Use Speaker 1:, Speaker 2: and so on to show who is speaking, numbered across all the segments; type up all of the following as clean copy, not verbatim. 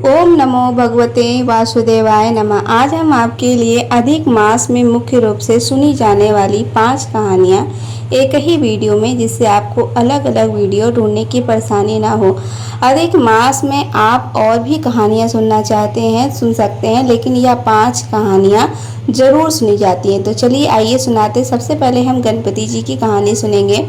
Speaker 1: ओम नमो भगवते वासुदेवाय नमः। आज हम आपके लिए अधिक मास में मुख्य रूप से सुनी जाने वाली 5 कहानियाँ एक ही वीडियो में, जिससे आपको अलग अलग वीडियो ढूंढने की परेशानी ना हो। अधिक मास में आप और भी कहानियाँ सुनना चाहते हैं सुन सकते हैं, लेकिन यह 5 कहानियाँ ज़रूर सुनी जाती हैं। तो चलिए आइए सुनाते। सबसे पहले हम गणपति जी की कहानी सुनेंगे।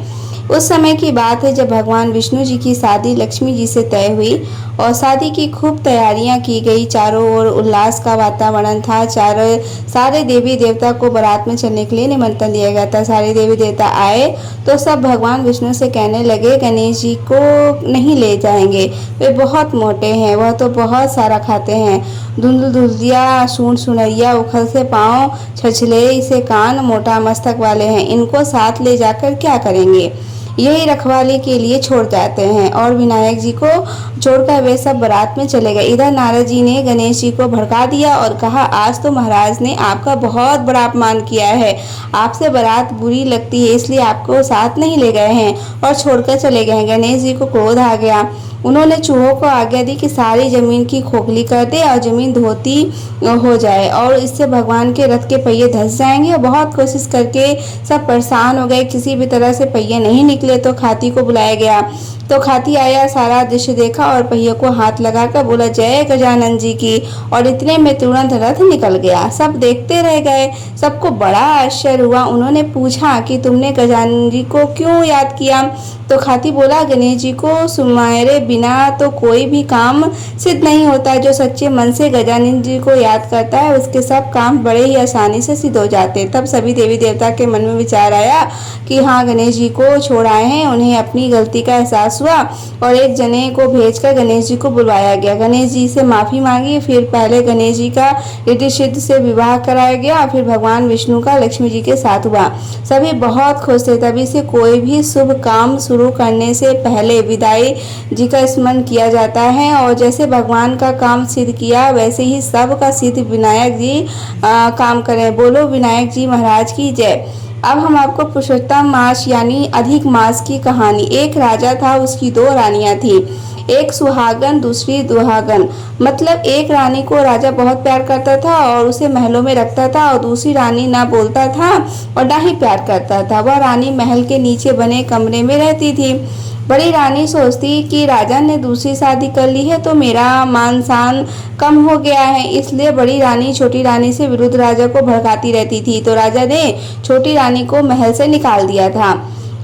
Speaker 1: उस समय की बात है जब भगवान विष्णु जी की शादी लक्ष्मी जी से तय हुई और शादी की खूब तैयारियां की गई। चारों ओर उल्लास का वातावरण था। सारे देवी देवता को बारात में चलने के लिए निमंत्रण दिया गया था। सारे देवी देवता आए तो सब भगवान विष्णु से कहने लगे, गणेश जी को नहीं ले जाएंगे, वे बहुत मोटे हैं, वह तो बहुत सारा खाते हैं। धुंधु धुंधिया, सूंड सुनरिया, उखल से पाँव, छछले से कान, मोटा मस्तक वाले हैं, इनको साथ ले जाकर क्या करेंगे। यही रखवाली के लिए छोड़ जाते हैं। और विनायक जी को छोड़कर वे सब बारात में चले गए। इधर नारद जी ने गणेश जी को भड़का दिया और कहा, आज तो महाराज ने आपका बहुत बड़ा अपमान किया है, आपसे बारात बुरी लगती है, इसलिए आपको साथ नहीं ले गए हैं और छोड़कर चले गए। गणेश जी को क्रोध आ गया। उन्होंने चूहों को आज्ञा दी कि सारी जमीन की खोखली कर दे और जमीन धोती हो जाए, और इससे भगवान के रथ के पहिए धंस जाएंगे। और बहुत कोशिश करके सब परेशान हो गए, किसी भी तरह से पहिए नहीं निकले। तो खाती को बुलाया गया। तो खाती आया, सारा दृश्य देखा और पहिए को हाथ लगाकर बोला, जय गजानन जी की, और इतने में तुरंत रथ निकल गया। सब देखते रह गए। सबको बड़ा आश्चर्य हुआ। उन्होंने पूछा कि तुमने गजानन जी को क्यों याद किया। तो खाती बोला, गणेश जी को सुमारे बिना तो कोई भी काम सिद्ध नहीं होता। जो सच्चे मन से गजानन जी को याद करता है उसके सब काम बड़े ही आसानी से सिद्ध हो जाते। तब सभी देवी देवता के मन में विचार आया कि हाँ, गणेश जी को छोड़ आए हैं। उन्हें अपनी गलती का एहसास हुआ और एक जने को भेजकर गणेश जी को बुलवाया गया। गणेश जी से माफी मांगी। फिर पहले गणेश जी का रिद्धि सिद्धि से विवाह कराया गया, फिर भगवान विष्णु का लक्ष्मी जी के साथ हुआ। सभी बहुत खुश थे। तभी से कोई भी शुभ काम शुरू करने से पहले विदाई जी का स्मरण किया जाता है, और जैसे भगवान का काम सिद्ध किया वैसे ही सब का सिद्ध विनायक जी काम करें। बोलो विनायक जी महाराज की जय। अब हम आपको पुरुषोत्तम मास यानी अधिक मास की कहानी। एक राजा था, उसकी 2 रानियां थी, एक सुहागन दूसरी दुहागन। मतलब एक रानी को राजा बहुत प्यार करता था और उसे महलों में रखता था, और दूसरी रानी ना बोलता था और ना ही प्यार करता था। वह रानी महल के नीचे बने कमरे में रहती थी। बड़ी रानी सोचती कि राजा ने दूसरी शादी कर ली है तो मेरा मान शान कम हो गया है, इसलिए बड़ी रानी छोटी रानी से विरुद्ध राजा को भड़काती रहती थी। तो राजा ने छोटी रानी को महल से निकाल दिया था।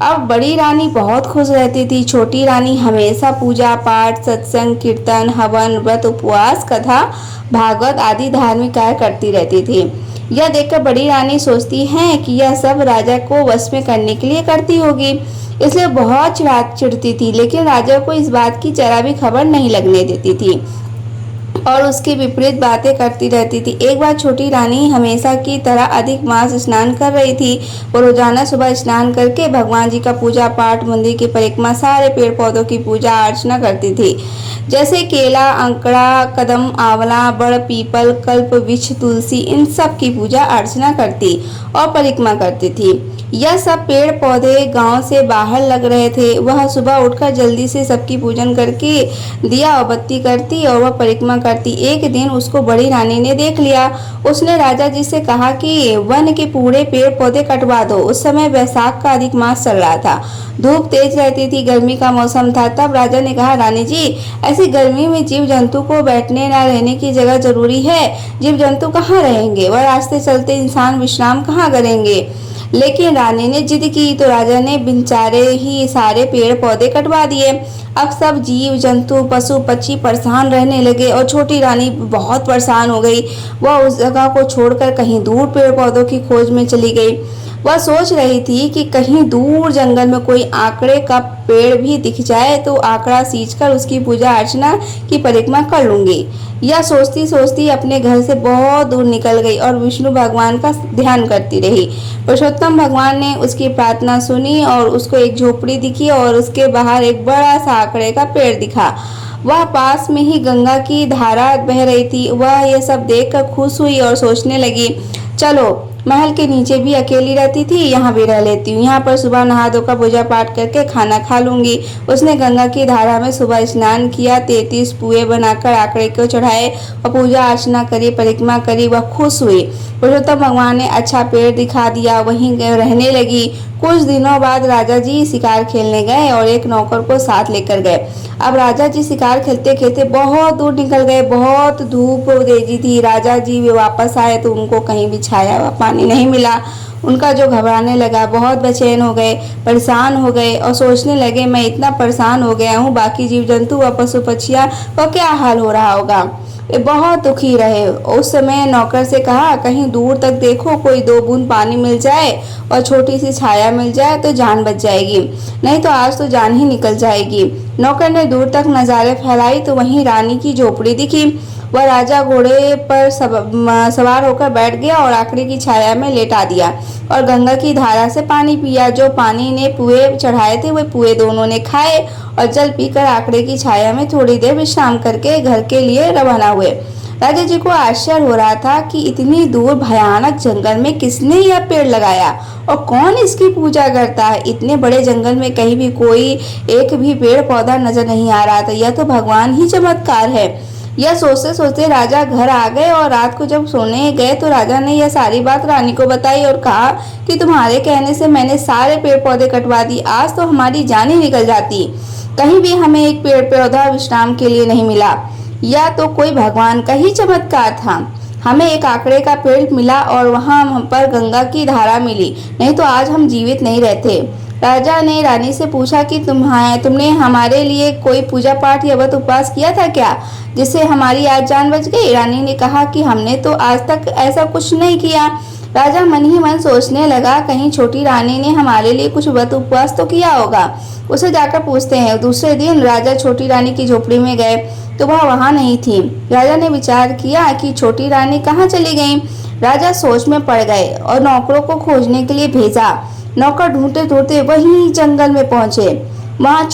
Speaker 1: अब बड़ी रानी बहुत खुश रहती थी। छोटी रानी हमेशा पूजा पाठ, सत्संग, कीर्तन, हवन, व्रत, उपवास, कथा, भागवत आदि धार्मिक कार्य करती रहती थी। यह देखकर बड़ी रानी सोचती है कि यह सब राजा को वश में करने के लिए करती होगी, इसलिए बहुत चिढ़ती थी। लेकिन राजा को इस बात की जरा भी खबर नहीं लगने देती थी और उसके विपरीत बातें करती रहती थी। एक बार छोटी रानी हमेशा की तरह अधिक मास स्नान कर रही थी। वो रोजाना सुबह स्नान करके भगवान जी का पूजा पाठ, मंदिर की परिक्रमा, सारे पेड़ पौधों की पूजा अर्चना करती थी, जैसे केला, अंकड़ा, कदम, आंवला, बड़, पीपल, कल्प वृक्ष, तुलसी, इन सब की पूजा अर्चना करती और परिक्रमा करती थी। यह सब पेड़ पौधे गांव से बाहर लग रहे थे। वह सुबह उठकर जल्दी से सबकी पूजन करके दिया और बत्ती करती और वह परिक्रमा करती। एक दिन उसको बड़ी रानी ने देख लिया। उसने राजा जी से कहा कि वन के पूरे पेड़ पौधे कटवा दो। उस समय वैशाख का अधिक मास चल रहा था, धूप तेज रहती थी, गर्मी का मौसम था। तब राजा ने कहा, रानी जी, ऐसी गर्मी में जीव जंतु को बैठने न रहने की जगह जरूरी है। जीव जंतु कहाँ रहेंगे, वह रास्ते चलते इंसान विश्राम कहाँ करेंगे। लेकिन रानी ने जिद की तो राजा ने बिनचारे ही सारे पेड़ पौधे कटवा दिए। अब सब जीव जंतु, पशु पक्षी परेशान रहने लगे और छोटी रानी बहुत परेशान हो गई। वह उस जगह को छोड़कर कहीं दूर पेड़ पौधों की खोज में चली गई। वह सोच रही थी कि कहीं दूर जंगल में कोई आंकड़े का पेड़ भी दिख जाए तो आंकड़ा सींचकर उसकी पूजा अर्चना की परिक्रमा कर लूंगी। यह सोचती सोचती अपने घर से बहुत दूर निकल गई और विष्णु भगवान का ध्यान करती रही। पुरुषोत्तम भगवान ने उसकी प्रार्थना सुनी और उसको एक झोपड़ी दिखी और उसके बाहर एक बड़ा सा आंकड़े का पेड़ दिखा। वह पास में ही गंगा की धारा बह रही थी। वह यह सब देखकर खुश हुई और सोचने लगी, चलो महल के नीचे भी अकेली रहती थी, यहाँ भी रह लेती हूँ। यहाँ पर सुबह नहा धोकर पूजा पाठ करके खाना खा लूंगी। उसने गंगा की धारा में सुबह स्नान किया, 33 पुए बनाकर आंकड़े को चढ़ाए और पूजा अर्चना करी, परिक्रमा करी। वह खुश हुई। पुरुषोत्तम भगवान ने अच्छा पेड़ दिखा दिया, वहीं रहने लगी। कुछ दिनों बाद राजा जी शिकार खेलने गए और एक नौकर को साथ लेकर गए। अब राजा जी शिकार खेलते खेलते बहुत दूर निकल गए। बहुत धूप तेजी थी। राजा जी वे वापस आए तो उनको कहीं भी छाया व पानी नहीं मिला। उनका जो घबराने लगा, बहुत बेचैन हो गए, परेशान हो गए और सोचने लगे, मैं इतना परेशान हो गया हूँ, बाकी जीव जंतु व पशु पक्षियाँ का क्या हाल हो रहा होगा। वे बहुत दुखी रहे। उस समय नौकर से कहा, कहीं दूर तक देखो, कोई 2 बूंद पानी मिल जाए और छोटी सी छाया मिल जाए तो जान बच जाएगी, नहीं तो आज तो जान ही निकल जाएगी। नौकर ने दूर तक नज़ारे फैलाई तो वहीं रानी की झोपड़ी दिखी। वह राजा घोड़े पर सवार होकर बैठ गया और आंकड़े की छाया में लेटा दिया और गंगा की धारा से पानी पिया। जो पानी ने पुए चढ़ाए थे वे पुए दोनों ने खाए और जल पीकर आंकड़े की छाया में थोड़ी देर विश्राम करके घर के लिए रवाना हुए। राजा जी को आश्चर्य हो रहा था कि इतनी दूर भयानक जंगल में किसने यह पेड़ लगाया और कौन इसकी पूजा करता है। इतने बड़े जंगल में कहीं भी कोई एक भी पेड़ पौधा नजर नहीं आ रहा था। यह तो भगवान ही चमत्कार है। यह सोचते सोचते राजा घर आ गए और रात को जब सोने गए तो राजा ने यह सारी बात रानी को बताई और कहा कि तुम्हारे कहने से मैंने सारे पेड़ पौधे कटवा दी, आज तो हमारी जान ही निकल जाती। कहीं भी हमें एक पेड़ पौधा विश्राम के लिए नहीं मिला। यह तो कोई भगवान का ही चमत्कार था। हमें एक आंकड़े का पेड़ मिला और वहां हम पर गंगा की धारा मिली, नहीं तो आज हम जीवित नहीं रहते। राजा ने रानी से पूछा कि तुमने हमारे लिए कोई पूजा पाठ या व्रत उपवास किया था क्या, जिससे हमारी आज जान बच गई। रानी ने कहा कि हमने तो आज तक ऐसा कुछ नहीं किया। राजा मन ही मन सोचने लगा, कहीं छोटी रानी ने हमारे लिए कुछ व्रत उपवास तो किया होगा, उसे जाकर पूछते हैं। दूसरे दिन राजा छोटी रानी की झोपड़ी में गए तो वह वहां नहीं थी। राजा ने विचार किया कि छोटी रानी कहाँ चली गई। राजा सोच में पड़ गए और नौकरों को खोजने के लिए भेजा। नौकर ढूंढते ढूंढते वहीं जंगल में पहुंचे। वहां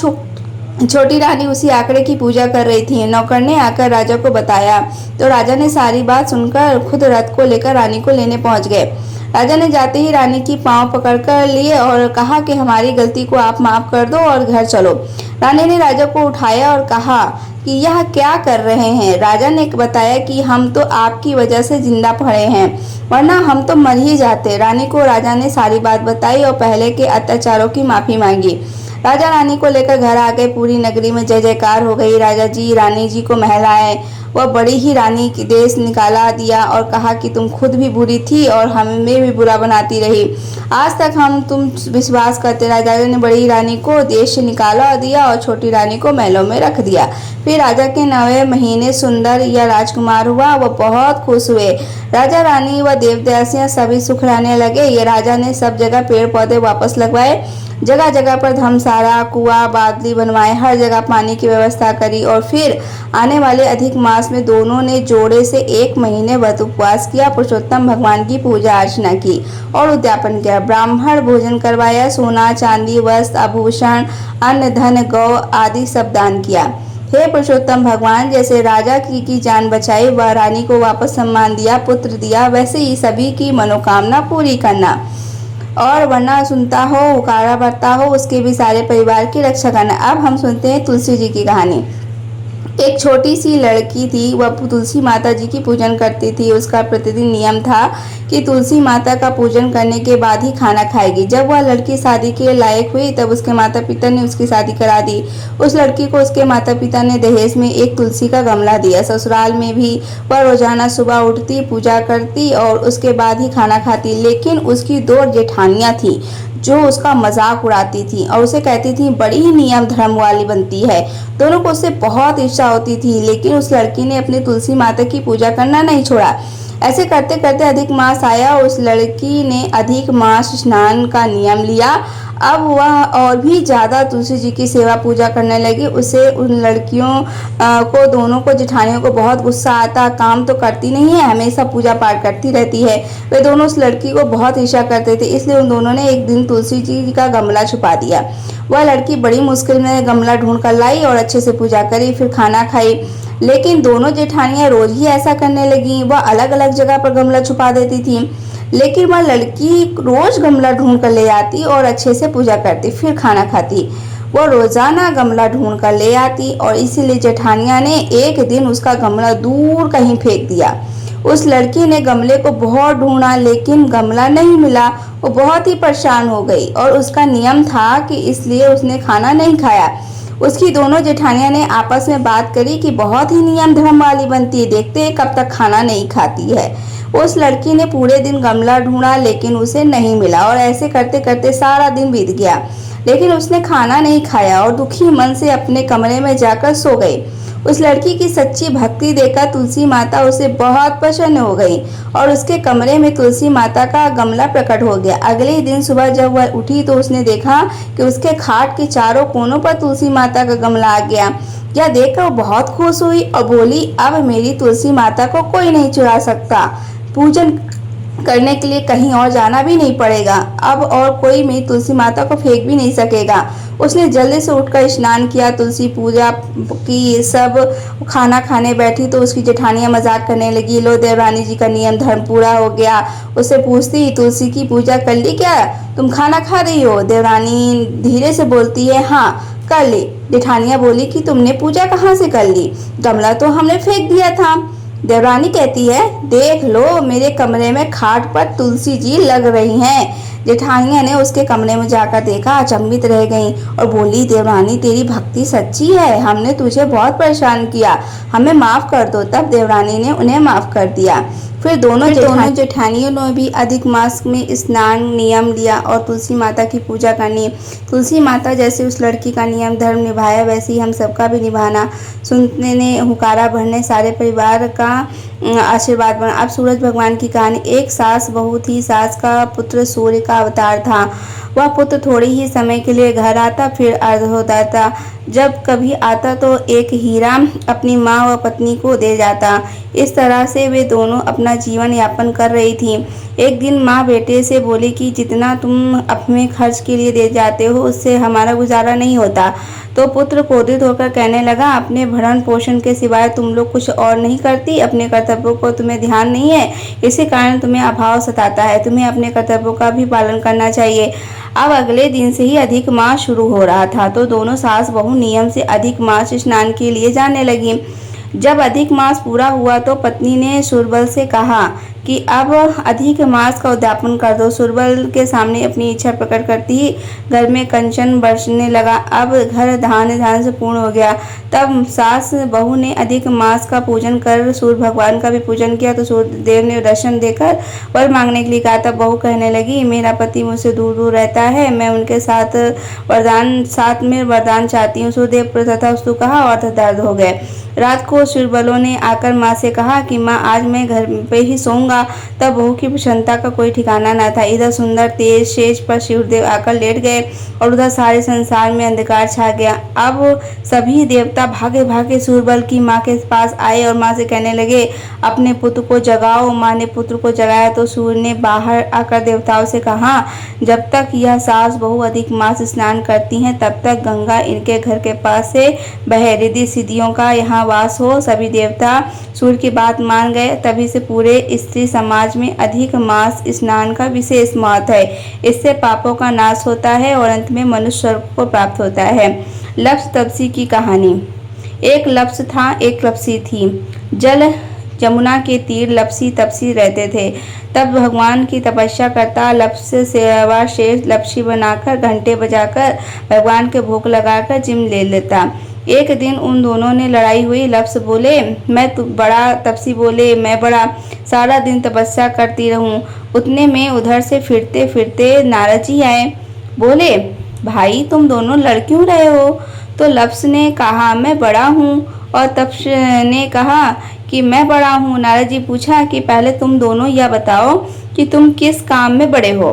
Speaker 1: छोटी रानी उसी आंकड़े की पूजा कर रही थी। नौकर ने आकर राजा को बताया तो राजा ने सारी बात सुनकर खुद रथ को लेकर रानी को लेने पहुंच गए। राजा ने जाते ही रानी की पांव पकड़कर लिए और कहा कि हमारी गलती को आप माफ कर दो और घर चलो। रानी ने राजा को उठाया और कहा कि यह क्या कर रहे हैं। राजा ने बताया कि हम तो आपकी वजह से जिंदा पड़े हैं, वरना हम तो मर ही जाते। रानी को राजा ने सारी बात बताई और पहले के अत्याचारों की माफी मांगी। राजा रानी को लेकर घर आ गए। पूरी नगरी में जय जयकार हो गई। राजा जी रानी जी को महल आए। वह बड़ी ही रानी की देश निकाला दिया और कहा कि तुम खुद भी बुरी थी और हमें भी बुरा बनाती रही, आज तक हम तुम विश्वास करते। राजा ने बड़ी रानी को देश से निकाला दिया और छोटी रानी को महलों में रख दिया। फिर राजा के 9वें महीने सुंदर या राजकुमार हुआ। वह बहुत खुश हुए। राजा रानी व देवदासियां सभी सुख रहने लगे। ये राजा ने सब जगह पेड़ पौधे वापस लगवाए, जगह जगह पर धर्मशाला, कुआं, बादली बनवाए, हर जगह पानी की व्यवस्था करी और फिर आने वाले अधिक मास में दोनों ने जोड़े से 1 महीने व्रत उपवास किया, पुरुषोत्तम भगवान की पूजा अर्चना की और उद्यापन किया। ब्राह्मण भोजन करवाया, सोना चांदी वस्त्र आभूषण अन्न धन गौ आदि सब दान किया। हे पुरुषोत्तम भगवान, जैसे राजा की जान बचाई व रानी को वापस सम्मान दिया, पुत्र दिया, वैसे ही सभी की मनोकामना पूरी करना और वरना सुनता हो, हुकारा भरता हो, उसके भी सारे परिवार की रक्षा करना। अब हम सुनते हैं तुलसी जी की कहानी। एक छोटी सी लड़की थी। वह तुलसी माता जी की पूजन करती थी। उसका प्रतिदिन नियम था कि तुलसी माता का पूजन करने के बाद ही खाना खाएगी। जब वह लड़की शादी के लायक हुई तब उसके माता पिता ने उसकी शादी करा दी। उस लड़की को उसके माता पिता ने दहेज में एक तुलसी का गमला दिया। ससुराल में भी वह रोजाना सुबह उठती, पूजा करती और उसके बाद ही खाना खाती। लेकिन उसकी 2 जेठानियां थी जो उसका मजाक उड़ाती थी और उसे कहती थी बड़ी ही नियम धर्म वाली बनती है। दोनों को उससे बहुत इच्छा होती थी, लेकिन उस लड़की ने अपनी तुलसी माता की पूजा करना नहीं छोड़ा। ऐसे करते करते अधिक मास आया। उस लड़की ने अधिक मास स्नान का नियम लिया। अब वह और भी ज़्यादा तुलसी जी की सेवा पूजा करने लगी। उसे उन लड़कियों को, दोनों को, जेठानियों को बहुत गुस्सा आता। काम तो करती नहीं है, हमेशा पूजा पाठ करती रहती है। वे दोनों उस लड़की को बहुत ईर्ष्या करते थे, इसलिए उन दोनों ने एक दिन तुलसी जी का गमला छुपा दिया। वह लड़की बड़ी मुश्किल में गमला ढूंढ कर लाई और अच्छे से पूजा करी, फिर खाना खाई। लेकिन दोनों जेठानियां रोज ही ऐसा करने लगी। वह अलग अलग जगह पर गमला छुपा देती थी। लेकिन वह लड़की रोज गमला ढूंढ कर ले आती और अच्छे से पूजा करती, फिर खाना खाती। वो रोजाना गमला ढूंढ कर ले आती और इसीलिए जेठानिया ने एक दिन उसका गमला दूर कहीं फेंक दिया। उस लड़की ने गमले को बहुत ढूंढा लेकिन गमला नहीं मिला। वो बहुत ही परेशान हो गई और उसका नियम था कि इसलिए उसने खाना नहीं खाया। उसकी दोनों जेठानियां ने आपस में बात करी कि बहुत ही नियम धर्म वाली बनती है, देखते हैं कब तक खाना नहीं खाती है। उस लड़की ने पूरे दिन गमला ढूंढा लेकिन उसे नहीं मिला और ऐसे करते करते सारा दिन बीत गया, लेकिन उसने खाना नहीं खाया और दुखी मन से अपने कमरे में जाकर सो गई। उस लड़की की सच्ची भक्ति देखकर तुलसी माता उसे बहुत प्रसन्न हो गई और उसके कमरे में तुलसी माता का गमला प्रकट हो गया। अगले ही दिन सुबह जब वह उठी तो उसने देखा कि उसके खाट के चारों कोनों पर तुलसी माता का गमला आ गया। यह देखकर वो बहुत खुश हुई और बोली, अब मेरी तुलसी माता को कोई नहीं चुरा सकता। पूजन करने के लिए कहीं और जाना भी नहीं पड़ेगा अब, और कोई मेरी तुलसी माता को फेंक भी नहीं सकेगा। उसने जल्दी से उठकर स्नान किया, तुलसी पूजा की, सब खाना खाने बैठी तो उसकी जेठानियां मजाक करने लगी, लो देवरानी जी का नियम धर्म पूरा हो गया। उससे पूछती, तुलसी की पूजा कर ली क्या, तुम खाना खा रही हो? देवरानी धीरे से बोलती है, हाँ कर ली। जेठानियां बोली कि तुमने पूजा कहाँ से कर ली, गमला तो हमने फेंक दिया था। देवरानी कहती है, देख लो मेरे कमरे में खाट पर तुलसी जी लग रही हैं। जेठानिया ने उसके कमरे में जाकर देखा, अचंभित रह गईं और बोली, देवरानी तेरी भक्ति सच्ची है, हमने तुझे बहुत परेशान किया, हमें माफ कर दो। तब देवरानी ने उन्हें माफ कर दिया। फिर दोनों जेठानियों ने भी अधिक मास में स्नान नियम लिया और तुलसी माता की पूजा करनी। तुलसी माता जैसे उस लड़की का नियम धर्म निभाया वैसे ही हम सबका भी निभाना। सुनने ने हुकारा भरने सारे परिवार का आशीर्वाद बना। अब सूरज भगवान की कहानी। एक सास बहू थी। सास का पुत्र सूर्य का अवतार था। वह पुत्र थोड़े ही समय के लिए घर आता फिर अर्ध हो जाता। जब कभी आता तो एक हीरा अपनी माँ व पत्नी को दे जाता। इस तरह से वे दोनों अपना जीवन यापन कर रही थी। एक दिन माँ बेटे से बोली कि जितना तुम अपने खर्च के लिए दे जाते हो उससे हमारा गुजारा नहीं होता। तो पुत्र क्रोधित होकर कहने लगा, अपने भरण पोषण के सिवाय तुम लोग कुछ और नहीं करती, अपने कर्तव्यों को तुम्हें ध्यान नहीं है, इसी कारण तुम्हें अभाव सताता है, तुम्हें अपने कर्तव्यों का भी पालन करना चाहिए। अब अगले दिन से ही अधिक मास शुरू हो रहा था तो दोनों सास बहू नियम से अधिक मास स्नान के लिए जाने लगी। जब अधिक मास पूरा हुआ तो पत्नी ने सुरबल से कहा कि अब अधिक मास का उद्यापन कर दो। सुरबल के सामने अपनी इच्छा प्रकट करती ही घर में कंचन बरसने लगा। अब घर धान से पूर्ण हो गया। तब सास बहू ने अधिक मास का पूजन कर सूर्य भगवान का भी पूजन किया तो सूर्य देव ने दर्शन देकर वर मांगने के लिए कहा। तब बहू कहने लगी, मेरा पति मुझसे दूर दूर रहता है, मैं उनके साथ में वरदान चाहती हूँ। सूर्यदेव तथास्तु कहा और दर्द हो गए। रात को सुरबलों ने आकर माँ से कहा कि माँ आज मैं घर पे ही सोऊंगा। तब बहू की प्रसन्नता का कोई ठिकाना न था। इधर सुंदर तेज शेष पर शिवदेव आकर लेट गए और उधर सारे संसार में अंधकार छा गया। अब सभी देवता भागे भागे सूरबल की माँ के पास आए और माँ से कहने लगे, अपने पुत्र को जगाओ। माँ ने पुत्र को जगाया तो सूर्य ने बाहर आकर देवताओं से कहा, जब तक यह सास बहू अधिक मास स्नान करती हैं तब तक गंगा इनके घर के पास से बहे, रिद्धि सिद्धियों का यहाँ वास हो। सभी देवता सूर्य की बात मान गए। तभी से पूरे स्त्री समाज में अधिक मास स्नान का विशेष महत्व है। इससे पापों का नाश होता है और अंत में मनुष्य स्वर्ग को प्राप्त होता है। लप्स तपसी की कहानी। एक लप्स था, एक लप्सी थी। जल यमुना के तीर लप्सी तपसी रहते थे। तब भगवान की तपस्या करता लप्स सेवा शेष लप्सी बनाकर घंटे बजाकर भगवान के भोग लगाकर जिम ले लेता। एक दिन उन दोनों ने लड़ाई हुई। लप्स बोले, मैं बड़ा, तपसी बोले, मैं बड़ा, सारा दिन तपस्या करती रहूं। उतने में उधर से फिरते फिरते नारद जी आए। बोले, भाई तुम दोनों लड़ क्यों रहे हो? तो लप्स ने कहा, मैं बड़ा हूँ, और तप्स ने कहा कि मैं बड़ा हूँ। नारद जी पूछा कि पहले तुम दोनों यह बताओ कि तुम किस काम में बड़े हो?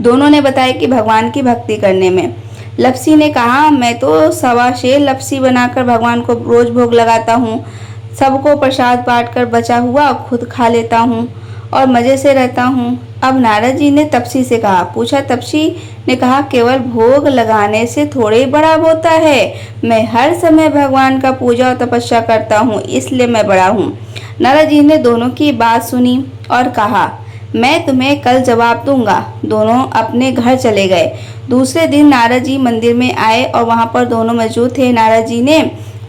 Speaker 1: दोनों ने बताया कि भगवान की भक्ति करने में। लप्सी ने कहा, मैं तो सवा शेर लप्सी बनाकर भगवान को रोज भोग लगाता हूँ, सबको प्रसाद बांट कर बचा हुआ खुद खा लेता हूँ और मज़े से रहता हूँ। अब नारद जी ने तपसी से कहा, पूछा। तपसी ने कहा, केवल भोग लगाने से थोड़े बड़ा होता है, मैं हर समय भगवान का पूजा और तपस्या करता हूँ, इसलिए मैं बड़ा हूँ। नारद जी ने दोनों की बात सुनी और कहा, मैं तुम्हें कल जवाब दूंगा। दोनों अपने घर चले गए। दूसरे दिन नारद जी मंदिर में आए और वहां पर दोनों मौजूद थे। नारद जी ने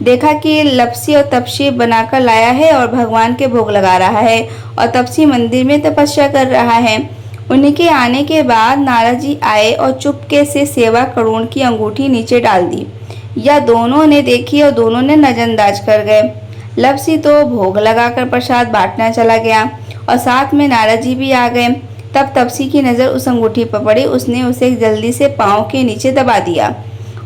Speaker 1: देखा कि लपसी और तपसी बनाकर लाया है और भगवान के भोग लगा रहा है और तपसी मंदिर में तपस्या कर रहा है। उनके आने के बाद नारद जी आए और चुपके से सेवा करोड़ की अंगूठी नीचे डाल दी। यह दोनों ने देखी और दोनों ने नजरअंदाज कर गए। लपसी तो भोग लगाकर प्रसाद बांटना चला गया और साथ में नारद जी भी आ गए। तब तपसी की नज़र उस अंगूठी पर पड़ी। उसने उसे जल्दी से पाँव के नीचे दबा दिया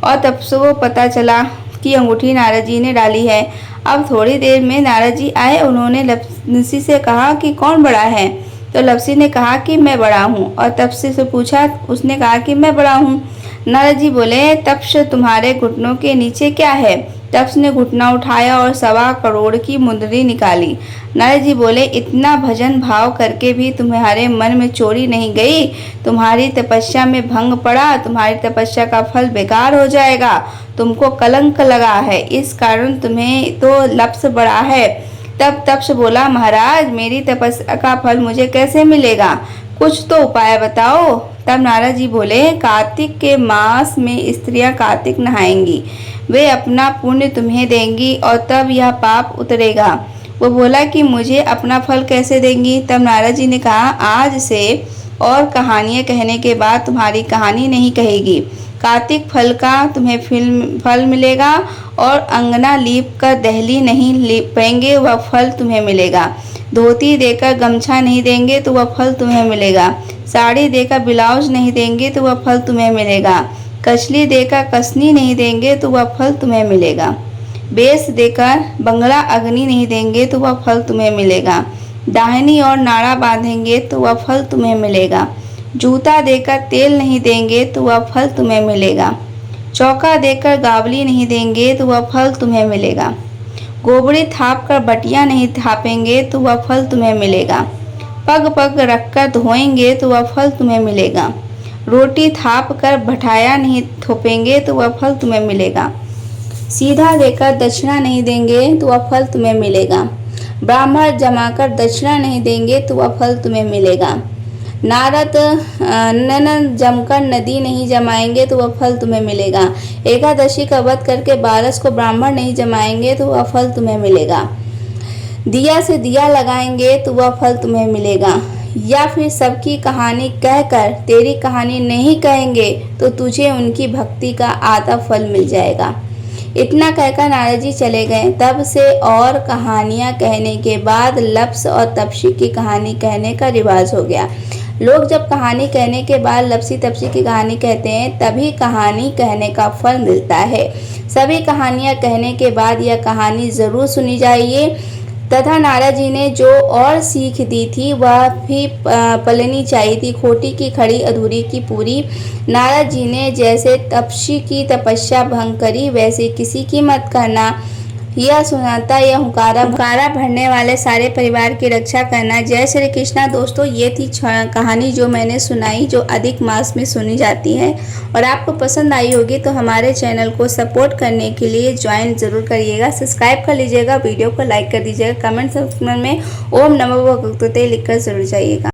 Speaker 1: और तपसी को पता चला कि अंगूठी नारद जी ने डाली है। अब थोड़ी देर में नारद जी आए। उन्होंने लपसी से कहा कि कौन बड़ा है, तो लपसी ने कहा कि मैं बड़ा हूँ। और तपसी से पूछा, उसने कहा कि मैं बड़ा हूँ। नारद जी बोले, तप्स तुम्हारे घुटनों के नीचे क्या है? तप्स ने घुटना उठाया और 1.25 करोड़ की मुंदरी निकाली। नारद जी बोले, इतना भजन भाव करके भी तुम्हारे मन में चोरी नहीं गई? तुम्हारी तपस्या में भंग पड़ा, तुम्हारी तपस्या का फल बेकार हो जाएगा। तुमको कलंक लगा है, इस कारण तुम्हें तो लप्स बड़ा है। तब तप्स बोला, महाराज मेरी तपस्या का फल मुझे कैसे मिलेगा? कुछ तो उपाय बताओ। तब नारद जी बोले, कार्तिक के मास में स्त्रियां कार्तिक नहाएंगी, वे अपना पुण्य तुम्हें देंगी और तब यह पाप उतरेगा। वो बोला कि मुझे अपना फल कैसे देंगी? तब नारद जी ने कहा, आज से और कहानियाँ कहने के बाद तुम्हारी कहानी नहीं कहेगी। कार्तिक फल का तुम्हें फल मिलेगा और अंगना लीप कर दहली नहीं लीपेंगे, वह फल तुम्हें मिलेगा। धोती देकर गमछा नहीं देंगे तो वह फल तुम्हें मिलेगा। साड़ी देकर ब्लाउज नहीं देंगे तो वह फल तुम्हें मिलेगा। कछली देकर कसनी नहीं देंगे तो वह फल तुम्हें मिलेगा। बेस देकर बंगला अग्नि नहीं देंगे तो वह फल तुम्हें मिलेगा। दाहिनी और नाड़ा बांधेंगे तो वह फल तुम्हें मिलेगा। जूता देकर तेल नहीं देंगे तो वह फल तुम्हें मिलेगा। चौका देकर गावली नहीं देंगे तो वह फल तुम्हें मिलेगा। गोबड़ी थाप कर बटिया नहीं थापेंगे तो वह फल तुम्हें मिलेगा। पग पग रखकर धोएंगे तो वह फल तुम्हें मिलेगा। रोटी थाप कर भठाया नहीं थोपेंगे तो वह फल तुम्हें मिलेगा। सीधा देकर दक्षिणा नहीं देंगे तो वह फल तुम्हें मिलेगा। ब्राह्मण जमाकर दक्षिणा नहीं देंगे तो वह फल तुम्हें मिलेगा। नारद नन जमकर नदी नहीं जमाएंगे तो वह फल तुम्हें मिलेगा। एकादशी का व्रत करके 12 को ब्राह्मण नहीं जमाएंगे तो वह फल तुम्हें मिलेगा। दिया से दिया लगाएंगे तो वह फल तुम्हें मिलेगा। या फिर सबकी कहानी कहकर तेरी कहानी नहीं कहेंगे तो तुझे उनकी भक्ति का आधा फल मिल जाएगा। इतना कहकर नारद जी चले गए। तब से और कहानियाँ कहने के बाद लप्स और तपसी की कहानी कहने का रिवाज हो गया। लोग जब कहानी कहने के बाद लपसी तपसी की कहानी कहते हैं तभी कहानी कहने का फल मिलता है। सभी कहानियाँ कहने के बाद यह कहानी ज़रूर सुनी जाइए तथा नारद जी ने जो और सीख दी थी वह भी पलनी चाहिए थी। खोटी की खड़ी अधूरी की पूरी। नारद जी ने जैसे तपसी की तपस्या भंग करी वैसे किसी की मत करना। यह सुनाता यह हुकारा भरने वाले सारे परिवार की रक्षा करना। जय श्री कृष्णा। दोस्तों ये थी कहानी जो मैंने सुनाई, जो अधिक मास में सुनी जाती है और आपको पसंद आई होगी तो हमारे चैनल को सपोर्ट करने के लिए ज्वाइन ज़रूर करिएगा, सब्सक्राइब कर लीजिएगा, वीडियो को लाइक कर दीजिएगा, कमेंट सेक्शन में ओम नमो भगवते लिखकर जरूर जाइएगा।